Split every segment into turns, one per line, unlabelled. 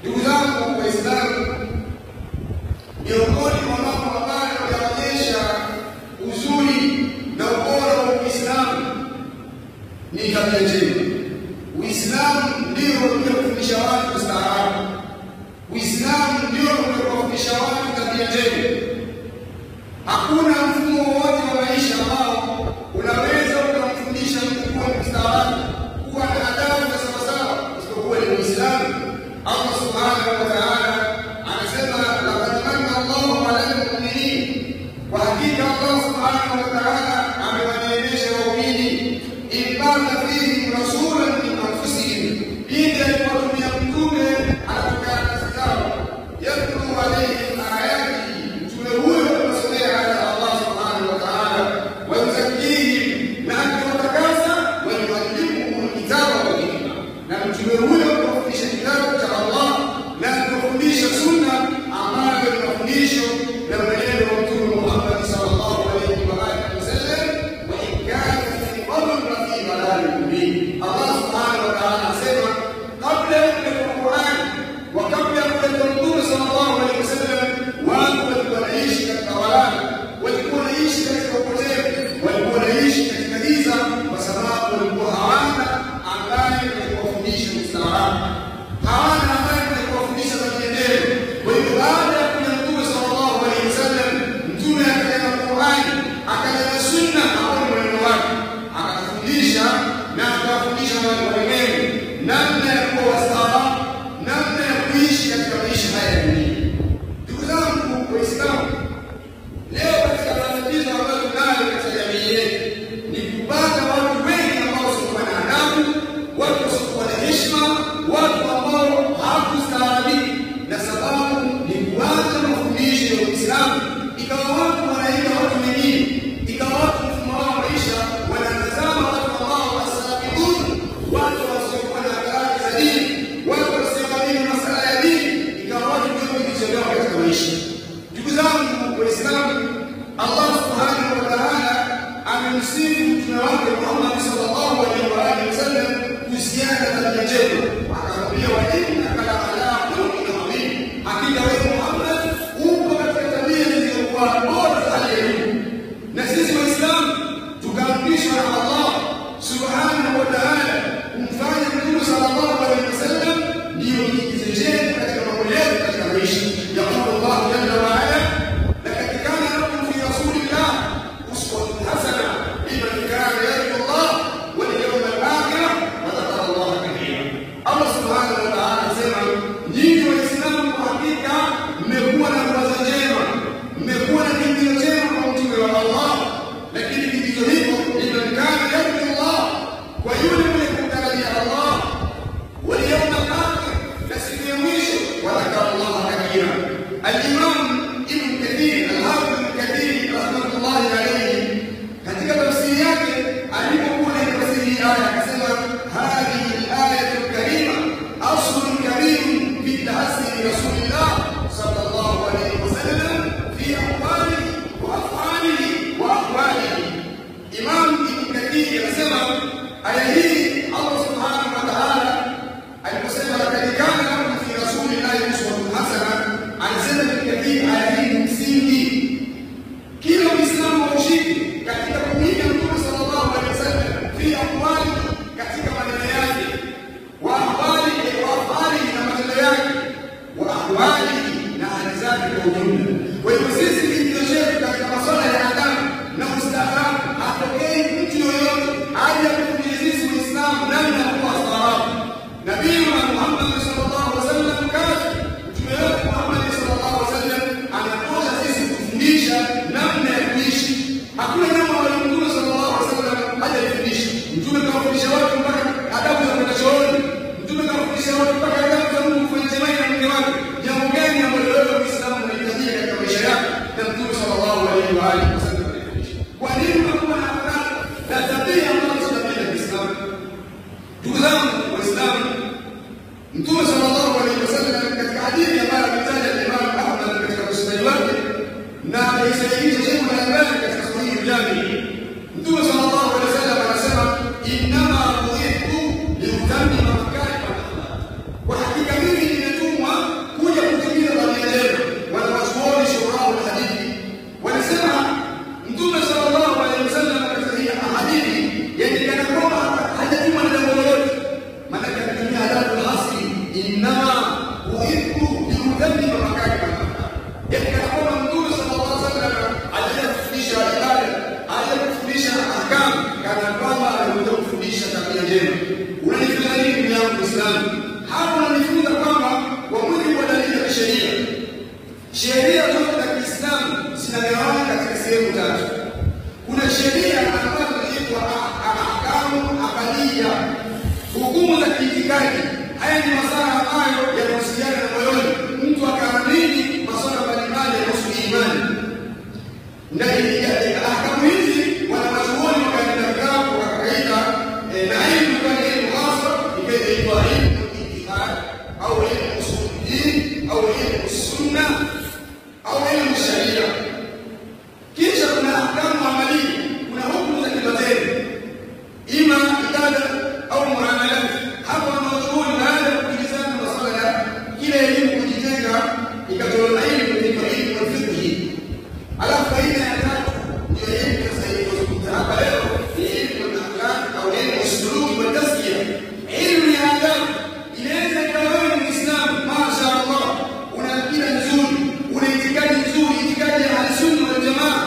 Ndugu zangu Waislamu, miongoni mwa mambo ambayo yanaonyesha uzuri na ubora wa Uislamu ni tabia njema. Uislamu ndio unafundisha watu ustaarabu. Uislamu ndio unafundisha watu tabia njema. Hakuna mfumo wowote wa maisha ambao unaweza kumfundisha mtu kuwa mstaarabu, kuwa na adabu za sawasawa, isipokuwa ni Uislamu. Allah subhanahu wa ta'ala anasema, laqad manna Allahu 'ala al-mu'minin, kwa hakika Allah subhanahu wa ta'ala amewaneemesha waumini, idh ba'atha fihim rasulan min anfusihim, ili alipotumia mtume anatoka nafsi zao, yatlu alayhim ayatihi, mtume huyo anasomea aya za Allah subhanahu wa ta'ala, wa yuzakkihim, na akiwatakasa, wa yuallimuhum al-kitaba wal hikma, na mtume huyo anafundisha kitabu cha Allah na anafundisha sunna ambayo ni mafundisho na maneno ya Mtume Muhammad sallallahu alayhi wa alihi wasallam, wa in kana fi qawlin rafi dalalin mubin. Allah subhanahu wa ta'ala anasema, kabla ya Qur'an wa kabla ya Mtume sallallahu alayhi wasallam, watu walikuwa wanaishi katika walala, walikuwa wanaishi katika upotevu, walikuwa wanaishi katika giza, kwa sababu walikuwa hawana ambaye kuwafundisha ustaarabu, hawana ambaye kuwafundisha maendeleo. Kwa hiyo baada ya kuja Mtume sallallahu alayhi wasallam, Mtume akaja na Qur'an, akaja na sunna au maneno yake, akafundisha na akafundisha watu wenyewe namna ya kuwa wastaarabu, namna ya kuishi katika maisha haya ya dunia. Ndugu zangu Waislamu, leo katika matatizo ambayo tunayo katika jamii yetu ni kupata watu wengi ambao wasiokuwa na adabu, watu wasiokuwa na heshima, watu ambao hawakustaarabika, na sababu ni kuacha mafundisho ya Uislamu. Ikawa watu wanaiga watu wengine, ikawa watu mfumo wao maisha wanatazama watu ambao wasabiqun, watu wasiokuwa na akhlaq za dini, watu wasioamini masala ya dini, ikawa watu ndio kujichelewa katika maisha. Ndugu zangu Waislamu, Allah subhanahu wa ta'ala amemsifu mtume wake Muhammad sallallahu alaihi wa alihi wasallam kuhusiana na tabia njema, akamwambia, wa innaka la ala khuluqin adhim, hakika wewe Muhammad upo katika tabia zilizokuwa bora za hali ya juu. Na sisi Waislamu tukaamrishwa na Allah subhanahu wa ta'ala kumfanya Mtume sallallahu alaihi wasallam ndio kigezo chetu katika mambo yetu katika maisha. Yaqulu Allah jalla wa ala, laqad kana lakum fi rasulillah uswatun hasana liman kana yarju Allah wal yawmal akhir wa dhakara Allah kathira. Allah subhanahu wa ta'ala anasema, nyinyi Waislamu kwa hakika mmekuwa na wazo njema, mmekuwa na kigezo chema kwa mtume wa Allah, lakini kigezo hicho liman kana yarju Allah, kwa yule mwenye kumtarajia Allah, wal yawmal akhir, na siku ya mwisho, wa dhakara Allah kathira. Al-Imam Ibn Kathir, al-Hafiz Ibn Kathir rahmatullahi alayhi, katika tafsiri yake alipokuwa anafasiri aya akasema, hadhihi al-ayatu al-karima aslun karim fi tahassi rasulillah sallallahu alayhi wasallam fi aqwalihi wa af'alihi wa aqwalihi. Imam Ibn Kathir anasema aya hii Allah subhanahu wa ta'ala aliposema, laqad kana lakum fi rasulillahi uswatun hasana, anasema Ibn Kathir aya hii ni msingi. Kila Muislamu aushike katika kumwiga Mtume sallallahu alaihi wasallam fi aqwali, katika maneno yake, wa ahwali, wa afali, na matendo yake, wa ahwali, na hali zake kwa ujumla. Kwa hiyo sisi kigezo chetu katika masuala ya adabu na ustaarabu, hatokei mtu yoyote aje kufundisha sisi Waislamu namna ya kuwa wastaarabu. Nabii Muhammad sallallahu alaihi wasallam kazi, mtume wetu Muhammad sallallahu alaihi wasallam anatosha sisi kufundisha namna ya kuishi. Hakuna namna wala Mtume sallallahu alaihi wasallam hajafundisha. Mtume kawafundisha watu mpaka adabu za kwenda chooni. Mtume kawafundisha watu mpaka adabu za Mungu kufanya jamii na mke wake. Jambo gani ambalo wewe Muislamu unahitajia Yaani kama Mtume sallallahu alaihi wasallam alikuja kufundisha ibada, alikuja kufundisha ahkam, kana kwamba alikuja kufundisha tabia njema. Unanifunza nini ndugu yangu Muislamu? Hapo unanifunza kwamba kwa mujibu wa dalili ya sheria, sheria zote za Kiislamu zinagawanywa katika sehemu tatu. Kuna sheria ambazo zinaitwa ahkamu aqdiyya, hukumu za kiitikadi. Haya ni masuala ambayo yanahusiana na moyoni, mtu akaamini masuala mbalimbali yanayohusu imani. Ndani ya ahkamu hizi wanawachuoni wakaenda kitabu wakaita na ilmu kama ilmu hasa ikaitwa ilmu itikadi au ilmu usul din au ilmu sunna au ilmu sharia. Kisha kuna ahkamu amalia, kuna hukumu za kimatendo, ima ibada au muamalat. Hapa wanachuoni baada ya kuulizana masuala ya kile elimu kujitenga ikatoa na ilmu inaitwa ilmu al-fiqh. Alafu faida ya tatu ndio elimu ya sahihi hapa leo ni elimu ya akhlaq au elimu usuluki wa tazkiya. Elimu ya adabu inaweza ikawa wewe ni Muislamu, mashaallah, una akida nzuri, una itikadi nzuri, itikadi ya Ahlusunna wal Jamaa,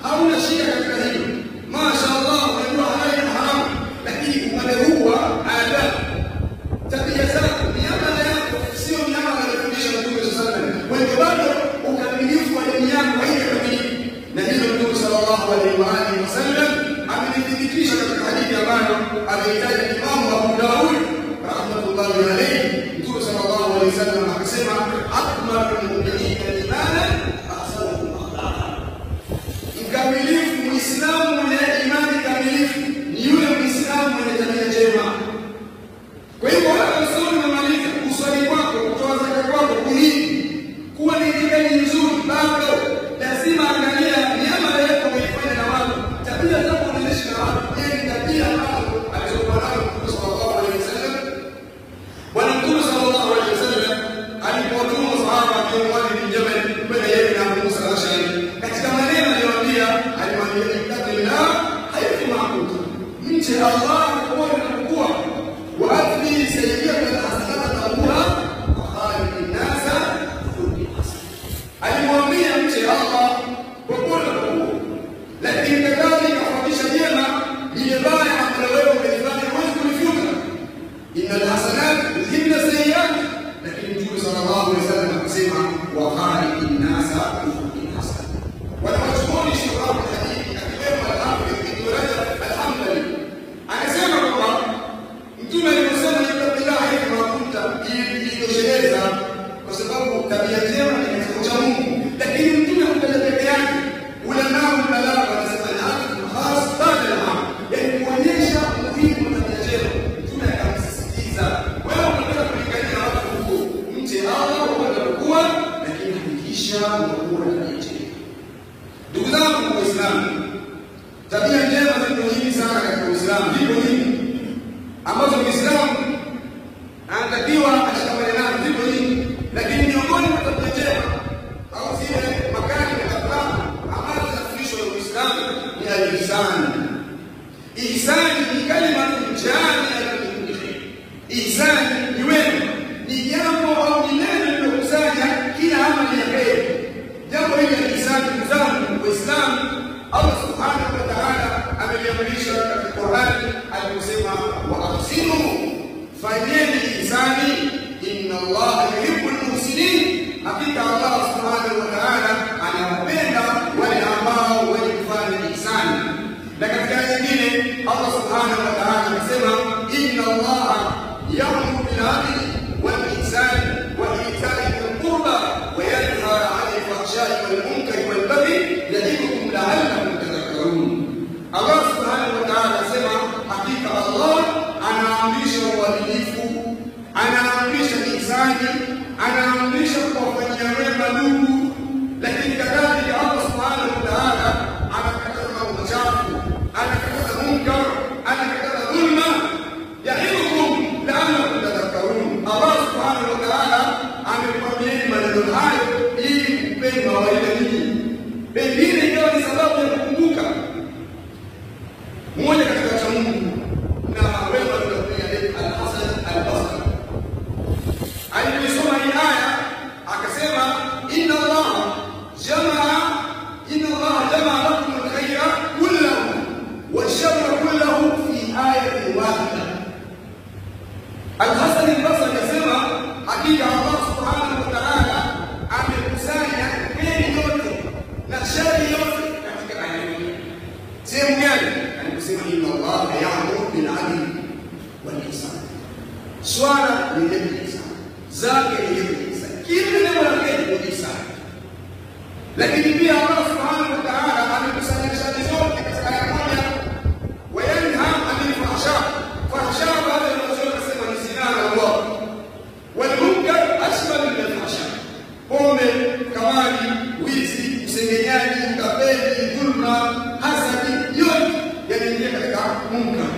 hauna shida katika hilo, mashaallah, unajua halali na haramu, lakini upande huu wa adabu, tabia zako, miamala yako sio miamala aliyofundisha Mtume sallallahu alaihi wasallam. Wewe bado ukamilifu wa dini yako haijakamilika, na hilo Mtume sallallahu alaihi wasallam amelithibitisha katika hadithi ambayo ameitaja Imam Abu Daud rahmatullahi alayhi. Mtume sallallahu alaihi wasallam akasema, akmalul mu'minina imanan ahsanuhum akhlaqa. Mkamilifu Muislamu mwenye imani kamilifu ni yule Muislamu mwenye tabia njema. Kwa hivyo wala usoni unamaliza uswali kwako, kutoa zaka kwako, kuhiji, kuwa ni itikadi nzuri, bado lazima angalia miamala yako umeifanya na watu, tabia zako unaonyesha na watu. Je, ni tabia ambazo alizokuwa nayo Mtume sallallahu alaihi wasallam? Bwana Mtume sallallahu alaihi wasallam alipowatuma sahaba Muadh bin Jabal kwenda yeye na Abu Musa al-Ash'ari, katika maneno aliyowaambia, alimwambia ittaqillah haythu ma kuntum, mche Allah popote unapokuwa, wa atbi sayyi'atan hasanatan tamhuha wa khaliqin nasa khuluqan hasan. Alimwambia mche Allah popote unapokuwa, lakini kadhalika kufuatisha jema lile baya ambalo wewe umelifanya huwezi kulifuta. Innal hasanat yudhhibna sayyi'at, lakini Mtume sallallahu alaihi wasallam akasema wa khaliqin nasa khuluqan hasan. Wanawachuoni shurahu hadithi akiwemo al-Hafidh Ibn Rajab al-Hanbali anasema kwamba Mtume aliposema ittaqillah haythu ma kunta, ilitosheleza kwa sababu tabia njema ni kitu cha Mungu, lakini Mtume hakutaja peke yake. Ulama al-balagha wanasema ni haki khas baada ya hapo, yani kuonyesha umuhimu wa tabia njema. Mtume akamsisitiza, wewe unataka kulingania watu huko, mche Allah unapokuwa, lakini hakikisha unakuwa na tabia njema. Ndugu zangu Waislamu, tabia njema ni muhimu sana katika Uislamu. Zipo nyingi ambazo Muislamu anatakiwa ashikamane nazo, zipo nyingi, lakini miongoni mwa tabia njema au zile makali na akhlaq ambazo zinafundishwa na Uislamu ni al-ihsan. Ihsan ni kalima jamia ya kufikiri. Ihsan ni wema, ni jambo au ni neno linalokusanya kila amali ya kheri. Jambo hili la ihsan, ndugu zangu Waislamu, Allah subhanahu wa ta'ala ameliamrisha katika Qur'an aliposema, wa ahsinu, fanyeni ihsani, inna Allaha yuhibbul muhsinin, hakika Allah subhanahu wa ta'ala anawapenda wale ambao wenye kufanya ihsani. Na katika aya nyingine Allah subhanahu wa ta'ala anasema, inna Allaha ya'muru bil 'adli wal ihsani wa ita'i dhil qurba wa yanha 'anil fahsha'i wal munkari wal baghi ya'idukum la'allakum tadhakkarun. Allah subhanahu wa ta'ala anasema, hakika Allah anaamrisha uadilifu, anaamrisha ihsani, anaamrisha kuwafanyia wema ndugu, lakini kadhalika Allah subhanahu wa ta'ala anakataza mambo machafu, anakataza munkar, anakataza dhulma. Ya'idukum la'allakum tadhakkarun. Allah subhanahu wa ta'ala amekwambia maneno hayo ili kupenda wale ninyi, pengine ikawa ni sababu ya kukumbuka mmoja katika wacha Mungu na wema waliokuwa al-Hasan al-Basri. Aliposoma hii aya akasema, inna Allah hakika Allah subhanahu wa ta'ala amekusanya kheri yote na shari yote katika aya moja. Sehemu gani? Aliposema inna Allaha ya'muru bil 'adli wal ihsan. Swala ni ihsan, zake ni ihsan, kila neno la kheri ni ihsan. Lakini pia Allah subhanahu wa ta'ala amekusanya shari zote katika aya moja. Wa yanha 'anil fahsha, fahsha baada ya kusema ni zina na Allah. Wal munkar ashmal min al-fahsha, pombe, kamari, wizi, usengenyaji, ukapeli, dhulma, hasadi, yote yanaingia katika munkar.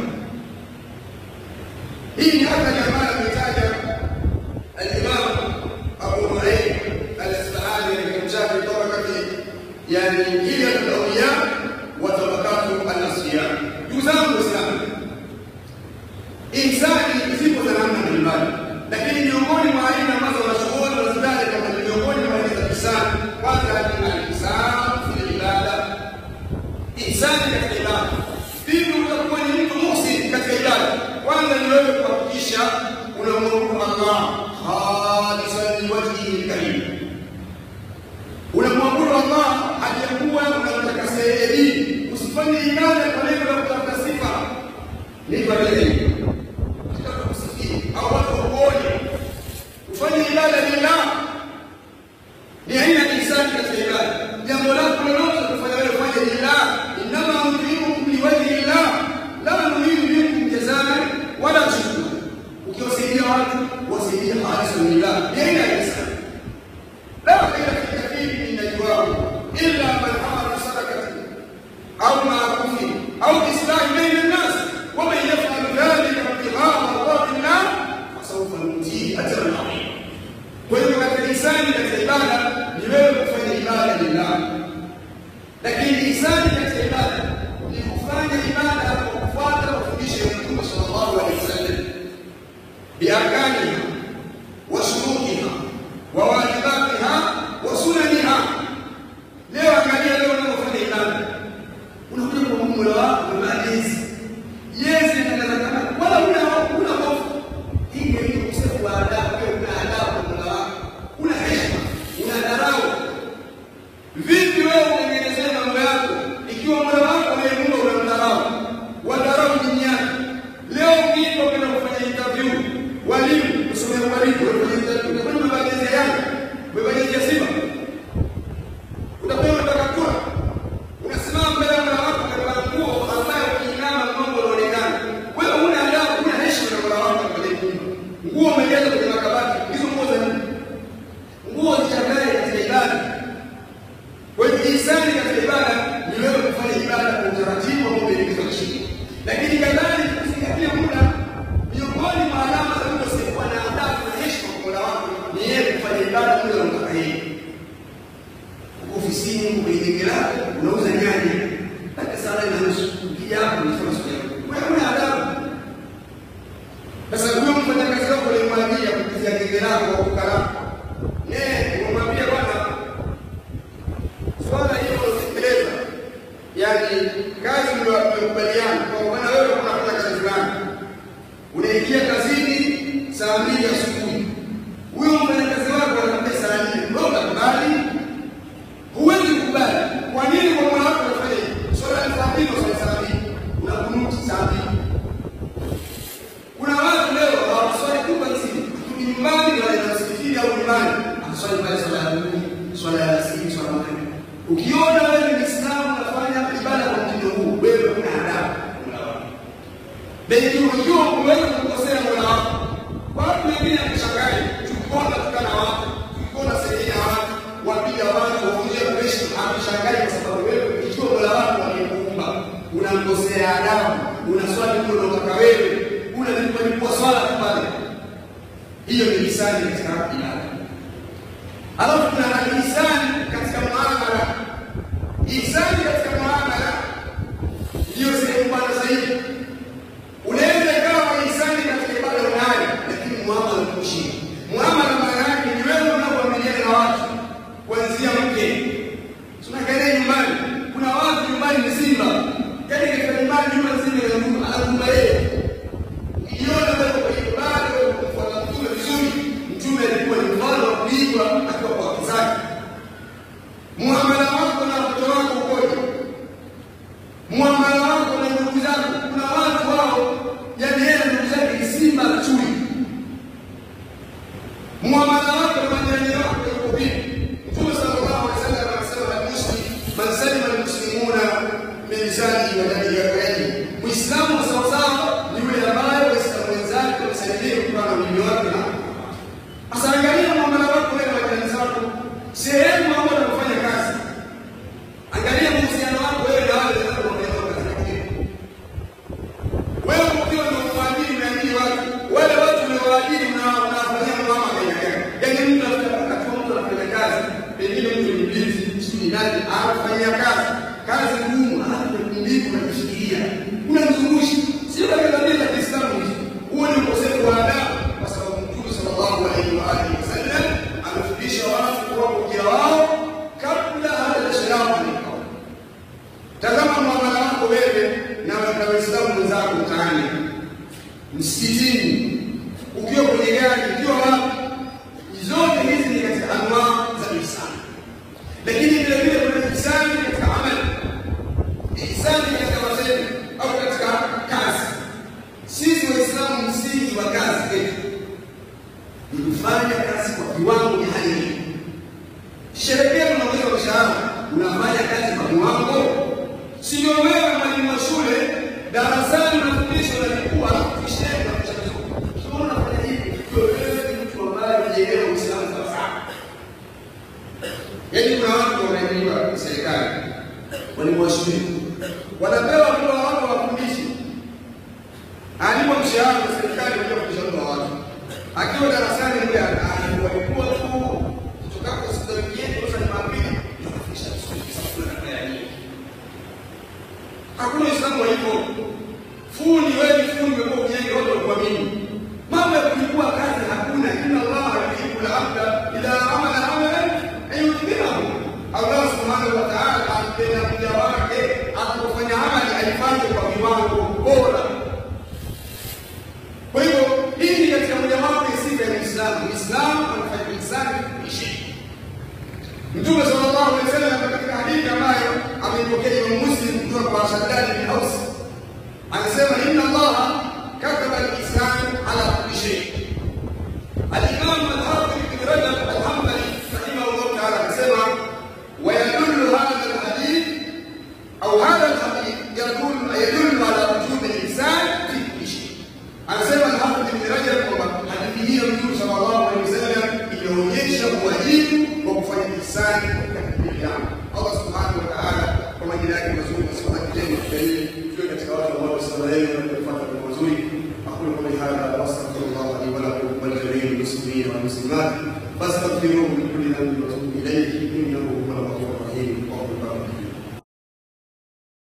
Hii ni hata jamaa ametaja al-Imam Abu Hurairah al-Asbahani katika mchaka tabakati, yani hili al-awliya wa tabakatu al-asfiya. Ndugu zangu Waislamu, insani zipo za namna mbalimbali, lakini miongoni mwa aina ambazo wanashughuli wazidari kama miongoni mwa aina za ihsani, kwanza ni al-ihsan fi ibada. Ihsani katika ibada, vipi utakuwa ni mtu muhsin katika ibada? Kwanza ni wewe kuhakikisha unamwabudu Allah khalisan liwajhihi al-karim. Unamwabudu Allah aliyakuwa unamtakasa yeye, usifanye ibada kwa lengo la kutafuta sifa. Ni kwa lengo kutaka kusifia au watu waone. Ufanye ibada lillah, ni aina ya ihsani katika ibada. Jambo lako lolote kufanya wewe fanye lillah, inma nuriidukum liwajhi Allah la nuriidu minkum jazaa wala shukura. Ukiwasaidia watu wasaidia khalisan lillah, ni aina ya ihsani. La khaira fi kathirin min najwahum illa man amara sadaqatan au ma'rufin au islahin bayna an-nas wa man yaf'al dhalika ibtigha'a mardatillah fasawfa nutihi ajran 'azima. Kwa hiyo katika ihsani katika ibada ni wewe kufanya ibada lillah, lakini ihsani katika ibada ni kufanya ibada kwa kufuata mafundisho ya Mtume sallallahu alaihi wasallam biarkaniha wa shurutiha wa wajibatiha wa sunaniha. Leo angalia, leo unapofanya ibada unakuja kwa Mola wako na malezi yeye anataka wala una hofu. Hii ndio ukosefu wa adabu. Una adabu kwa Mola wako, una heshima, una dharau. Vipi wewe unaendeleza mambo yako ikiwa Mola wako amemuumba unamdharau? Wadharau dini yako. Leo ukienda kwenda kufanya interview, walimu kusomea walimu kufanya interview, utakwenda mabagezi yako, mabagezi ya Simba, utakwenda utakatua, unasimama mbele ya Mola wako kwa nguo ambayo ukiinama mambo yanaonekana. Wewe una adabu, una heshima na Mola wako aliyekuumba. Nguo umejaza kwenye makabati, hizo nguo za nini? Nguo zitakaye katika ibada. Kwa hiyo ihsani katika ibada ni wewe kufanya ibada kwa utaratibu ambao umeelekezwa chini, lakini kadhalika kuzingatia muda. Miongoni mwa alama za mtu asiyekuwa na adabu na heshima kwa Mola wako ni yeye kufanya ibada muda unaotaka yeye. Ofisini kwenye lako unauza nyanya hata saa 4:30, ukija hapo unasema siku yako, wewe una adabu. Sasa huyo mfanyakazi wako alimwambia kupitia genge lako au kukala, unamwambia bwana, swala hiyo unatekeleza, yani kazi mliokubaliana kwa bwana, wewe unafanya kazi gani? Unaingia kazini saa 2 asubuhi, huyo mfanyakazi wako anakuambia saa 4, wewe utakubali? Huwezi kukubali. Kwa nini? Kwa Mola wako unafanya hivi. Swala ni saa 2 au saa 2, unakunuti saa 2. Kuna watu leo hawaswali kubwa hizi, tu nyumbani wala wanasafiri au nyumbani, anaswali pale swala ya Mungu, swala ya asili, swala ya Mungu. Ukiona wewe ni Muislamu unafanya ibada kwa mtindo huu, wewe una adabu Mola wako. Bali ukiwa unaweza kukosea Mola wako, watu wengine wanashangaa, tukona tukana watu, tukona sehemu watu, wapiga watu, waongea pesa, anashangaa kwa sababu wewe ikiwa Mola wako aliyekuumba unamkosea adabu, unaswali kwa unataka wewe, unalipa swala pale. Hiyo ni ihsani katika ibada. Alafu kuna ihsani katika muamala. Ihsani katika muamala hiyo sehemu bwana zaidi. Unaweza ikawa ihsani katika ibada unayo, lakini muamala unakushia. Muamala maana yake ni wewe unapoamiliana na watu, kuanzia mke. Tunakaa nyumbani, kuna watu nyumbani ni simba. Yaani katika nyumbani nyumba nzima ya Mungu, anakumba yeye. Ukiona wewe kwa ibada wewe kufuata Mtume vizuri, Mtume Lakini vile vile kuna ihsani katika amali, ihsani katika matendo au katika kazi. Sisi Waislamu msingi wa kazi yetu ni kufanya kazi kwa kiwango cha hali. Sherekea mnaongeza mshahara, unafanya kazi kwa kiwango. Sio wewe mwalimu wa shule darasani unafundisha unalikuwa kisheria na mchakato. Sio unafanya hivi wewe ni mtu ambaye anaelewa Uislamu sawa. Yaani kuna watu wanaelewa serikali walimu wa shule wanapewa kwa watu wafundishe. Alipo mshahara wa serikali ndio kufundisha watu. Akiwa darasani ndio anakuwa tu kutoka kwa hospitali yetu kwa sababu tunafundisha sana ya nini. Hakuna Uislamu hivyo. Fundi wewe fundi wewe ujenge watu kwa mimi. Mambo ya kulipua kazi hakuna. Inna Allah yuhibbu al-'abda idha amala 'amalan ayutbi'ahu. Allah subhanahu wa ta'ala anapenda mja wake anapofanya amali aifanye kwa kiwango bora. Kwa hivyo hii ni katika mojawapo ya sifa ya Uislamu. Uislamu unafanya ihsani kuishi. Mtume sallallahu alaihi wasallam katika hadithi ambayo ameipokea Imam Muslim kutoka kwa Shaddad bin Aus anasema inna Allah kataba al-ihsan ala kulli shay. Al-Imam al-Hafiz ibn Rajab al-Hanbali rahimahullah ta'ala anasema wa yadullu hadha al-hadith au hadha al-hadith yadullu ala wujub al-ihsan fi kulli shay. Anasema al-Hafiz ibn Rajab kwamba hadithi hiyo Mtume sallallahu alaihi wasallam inaonyesha wajibu wa kufanya ihsani katika kila jambo. Allah subhanahu wa ta'ala kwa majina yake mazuri na sifa zake njema tuwe katika watu ambao wasallallahu na kufuata kwa mazuri. Aqulu qawli hadha wa astaghfirullah li wa lakum wa lil muslimina wal muslimat fastaghfiruhu min kulli dhanbin.